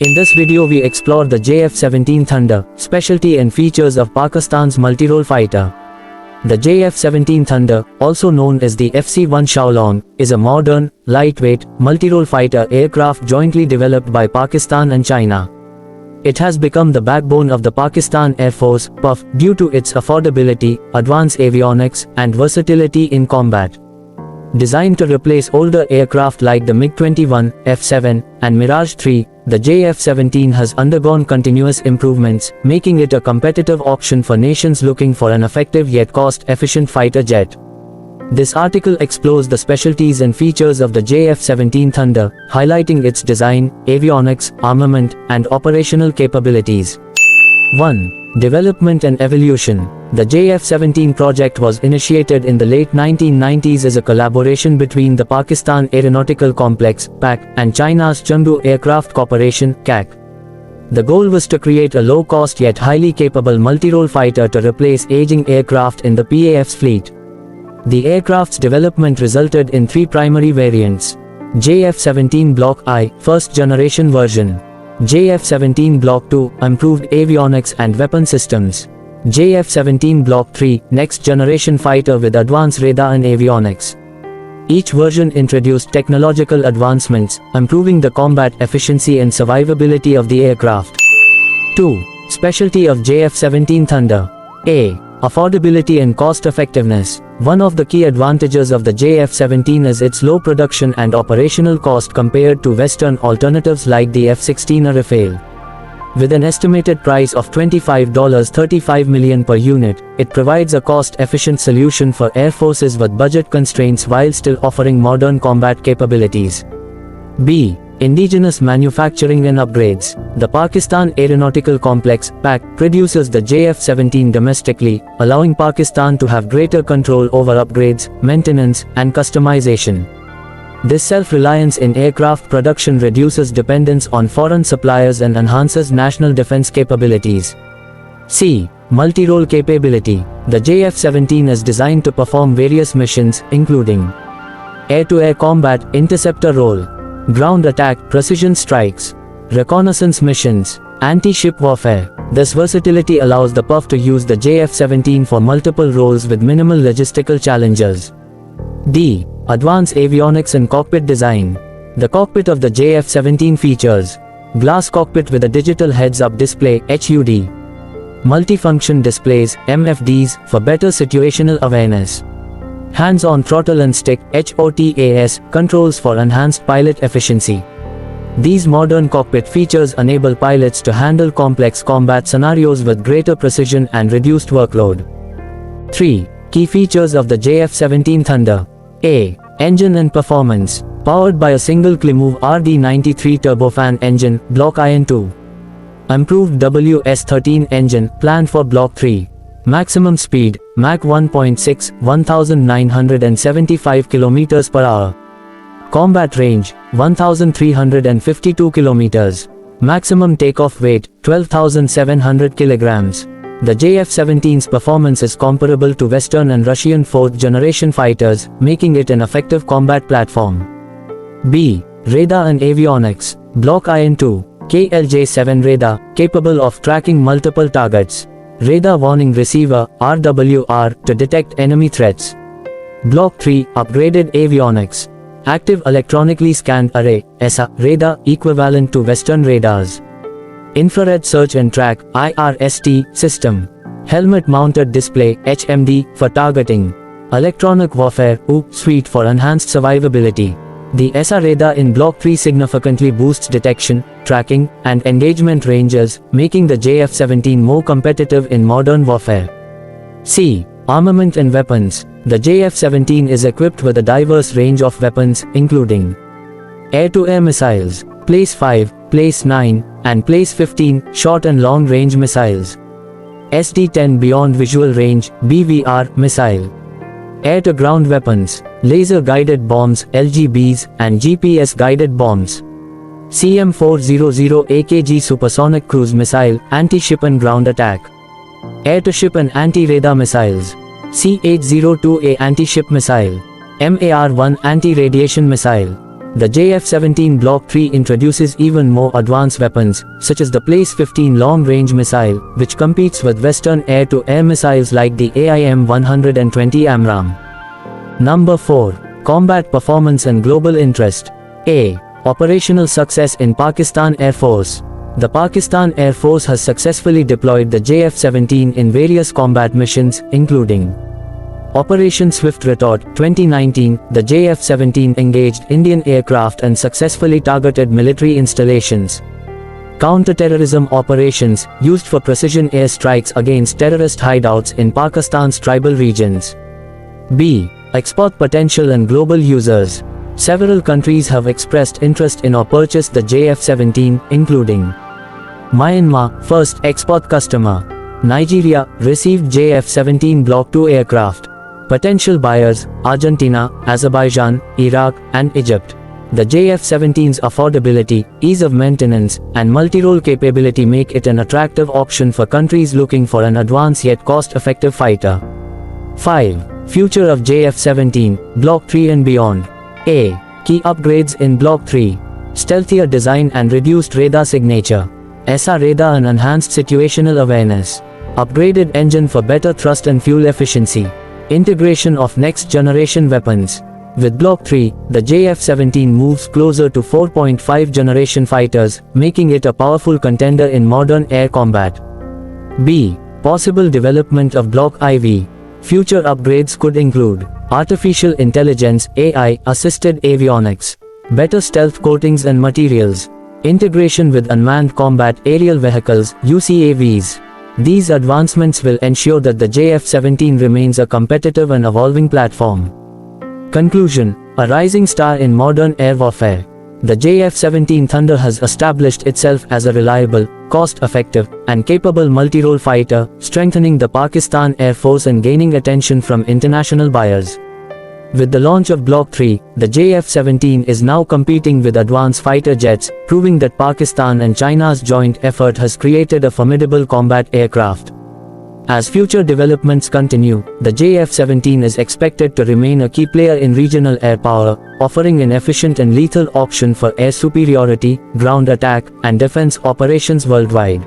In this video we explore the JF-17 Thunder, specialty and features of Pakistan's multi-role fighter. The JF-17 Thunder, also known as the FC-1 Shaolong, is a modern, lightweight, multi-role fighter aircraft jointly developed by Pakistan and China. It has become the backbone of the Pakistan Air Force, PAF, due to its affordability, advanced avionics, and versatility in combat. Designed to replace older aircraft like the MiG-21, F-7, and Mirage 3, the JF-17 has undergone continuous improvements, making it a competitive option for nations looking for an effective yet cost-efficient fighter jet. This article explores the specialties and features of the JF-17 Thunder, highlighting its design, avionics, armament, and operational capabilities. 1. Development and evolution. The JF-17 project was initiated in the late 1990s as a collaboration between the Pakistan Aeronautical Complex (PAC) and China's Chengdu Aircraft Corporation (CAC). The goal was to create a low-cost yet highly capable multi-role fighter to replace aging aircraft in the PAF's fleet. The aircraft's development resulted in three primary variants: JF-17 Block I, first generation version; JF-17 Block II, improved avionics and weapon systems; JF-17 Block III, next generation fighter with advanced radar and avionics. Each version introduced technological advancements, improving the combat efficiency and survivability of the aircraft. 2. Specialty of JF-17 Thunder. A. Affordability and cost-effectiveness. One of the key advantages of the JF-17 is its low production and operational cost compared to Western alternatives like the F-16 or Rafale. With an estimated price of $35 million per unit, it provides a cost-efficient solution for air forces with budget constraints while still offering modern combat capabilities. B. Indigenous manufacturing and upgrades. The Pakistan Aeronautical Complex (PAC) produces the JF-17 domestically, allowing Pakistan to have greater control over upgrades, maintenance, and customization. This self-reliance in aircraft production reduces dependence on foreign suppliers and enhances national defense capabilities. C. Multi-role capability. The JF-17 is designed to perform various missions, including air-to-air combat, interceptor role; ground attack, precision strikes; reconnaissance missions; anti-ship warfare. This versatility allows the PAF to use the JF-17 for multiple roles with minimal logistical challenges. D. Advanced avionics and cockpit design. The cockpit of the JF-17 features glass cockpit with a digital heads-up display (HUD), multifunction displays (MFDs) for better situational awareness, hands-on throttle and stick (HOTAS) controls for enhanced pilot efficiency. These modern cockpit features enable pilots to handle complex combat scenarios with greater precision and reduced workload. 3. Key features of the JF-17 Thunder. A. Engine and performance. Powered by a single Klimov RD-93 turbofan engine, Block I and II. Improved WS-13 engine, planned for Block III. Maximum speed, Mach 1.6, 1975 km per hour. Combat range, 1352 km. Maximum takeoff weight, 12,700 kg. The JF-17's performance is comparable to Western and Russian fourth-generation fighters, making it an effective combat platform. B. Radar and avionics. Block I and II. KLJ-7 radar, capable of tracking multiple targets. Radar warning receiver, RWR, to detect enemy threats. Block III, upgraded avionics. Active electronically scanned array, ESA, radar, equivalent to Western radars. Infrared search and track, IRST, system. Helmet-mounted display, HMD, for targeting. Electronic warfare, suite for enhanced survivability. The ESA radar in Block III significantly boosts detection, tracking, and engagement ranges, making the JF-17 more competitive in modern warfare. C. Armament and weapons. The JF-17 is equipped with a diverse range of weapons, including air-to-air missiles, Place 5, Place 9, and Place 15, short and long-range missiles. SD-10 Beyond Visual Range, BVR, missile. Air-to-ground weapons, laser-guided bombs, LGBs, and GPS-guided bombs. CM-400 AKG Supersonic Cruise Missile, anti-ship and ground attack. Air-to-ship and anti-radar missiles. C-802A anti-ship missile. MAR-1 anti-radiation missile. The JF-17 Block 3 introduces even more advanced weapons, such as the PLACE-15 long-range missile, which competes with Western air-to-air missiles like the AIM-120 AMRAAM. Number 4. Combat Performance and Global Interest. A. Operational Success in Pakistan Air Force. The Pakistan Air Force has successfully deployed the JF-17 in various combat missions, including Operation Swift Retort, 2019, the JF-17 engaged Indian aircraft and successfully targeted military installations. Counter-terrorism operations, used for precision air strikes against terrorist hideouts in Pakistan's tribal regions. B. Export potential and global users. Several countries have expressed interest in or purchased the JF-17, including Myanmar, first export customer. Nigeria, received JF-17 Block 2 aircraft. Potential buyers, Argentina, Azerbaijan, Iraq, and Egypt. The JF-17's affordability, ease of maintenance, and multi-role capability make it an attractive option for countries looking for an advanced yet cost-effective fighter. 5. Future of JF-17, Block 3 and beyond. A. Key upgrades in Block 3. Stealthier design and reduced radar signature. SR radar and enhanced situational awareness. Upgraded engine for better thrust and fuel efficiency. Integration of next-generation weapons. With Block 3, the JF-17 moves closer to 4.5 generation fighters, making it a powerful contender in modern air combat. B. Possible development of Block IV. Future upgrades could include artificial intelligence (AI)-assisted avionics, better stealth coatings and materials, integration with unmanned combat aerial vehicles (UCAVs). These advancements will ensure that the JF-17 remains a competitive and evolving platform. Conclusion: a rising star in modern air warfare. The JF-17 Thunder has established itself as a reliable, cost-effective, and capable multi-role fighter, strengthening the Pakistan Air Force and gaining attention from international buyers. With the launch of Block 3, the JF-17 is now competing with advanced fighter jets, proving that Pakistan and China's joint effort has created a formidable combat aircraft. As future developments continue, the JF-17 is expected to remain a key player in regional air power, offering an efficient and lethal option for air superiority, ground attack, and defense operations worldwide.